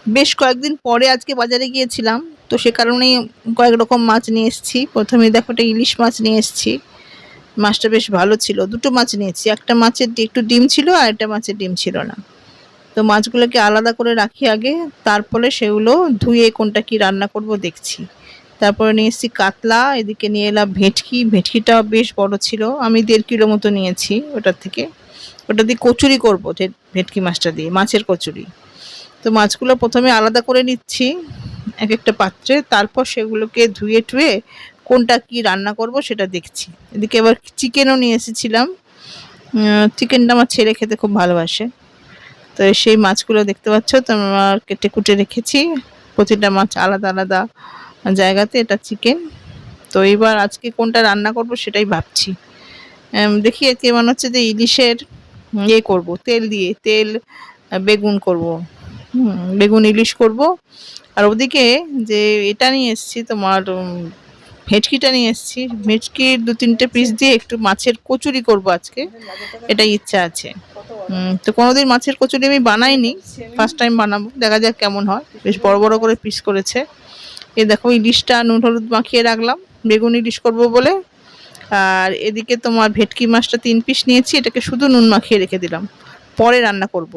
বেশ কয়েকদিন পরে আজকে বাজারে গিয়েছিলাম, তো সে কারণেই কয়েক রকম মাছ নিয়ে এসেছি। প্রথমে দেখো একটা ইলিশ মাছ নিয়ে এসেছি। মাছটা বেশ ভালো ছিল। দুটো মাছ নিয়েছি, একটা মাছের একটু ডিম ছিল আর একটা মাছের ডিম ছিল না। তো মাছগুলোকে আলাদা করে রাখি আগে, তারপরে সেগুলো ধুয়ে কোনটা কি রান্না করব দেখছি। তারপরে নিয়ে এসেছি কাতলা, এদিকে নিয়ে এলাম ভেটকি। ভেটকিটা বেশ বড় ছিল, আমি 1.5 কিলো মতো নিয়েছি ওটার থেকে। ওটা দিয়ে কচুরি করবো, ভেটকি মাছটা দিয়ে মাছের কচুরি। তো মাছগুলো প্রথমে আলাদা করে নিচ্ছি এক একটা পাত্রে, তারপর সেগুলোকে ধুয়ে টুয়ে কোনটা কি রান্না করব সেটা দেখছি। এদিকে আবার চিকেনও নিয়ে এসেছিলাম। চিকেনটা আমার ছেলে খেতে খুব ভালোবাসে। তো সেই মাছগুলো দেখতে পাচ্ছ তোমার কেটে কুটে রেখেছি, প্রতিটা মাছ আলাদা আলাদা জায়গাতে। এটা চিকেন। তো এবার আজকে কোনটা রান্না করব সেটাই ভাবছি। দেখি আজকে মনে হচ্ছে যে ইলিশের ইয়ে করব, তেল দিয়ে তেল বেগুন করব। বেগুন ইলিশ করব। আর ওদিকে যে এটা নিয়ে এসেছি তোমার ভেটকিটা নিয়ে এসেছি, ভেটকির 2-3টে পিস দিয়ে একটু মাছের কচুরি করব আজকে, এটাই ইচ্ছা আছে। তো কোনোদিন মাছের কচুরি আমি বানাইনি, ফার্স্ট টাইম বানাবো, দেখা যাক কেমন হয়। বেশ বড় বড় করে পিস করেছে। এই দেখো ইলিশটা নুন হলুদ মাখিয়ে রাখলাম, বেগুন ইলিশ করব বলে। আর এদিকে তোমার ভেটকি মাছটা 3 পিস নিয়েছি, এটাকে শুধু নুন মাখিয়ে রেখে দিলাম, পরে রান্না করব।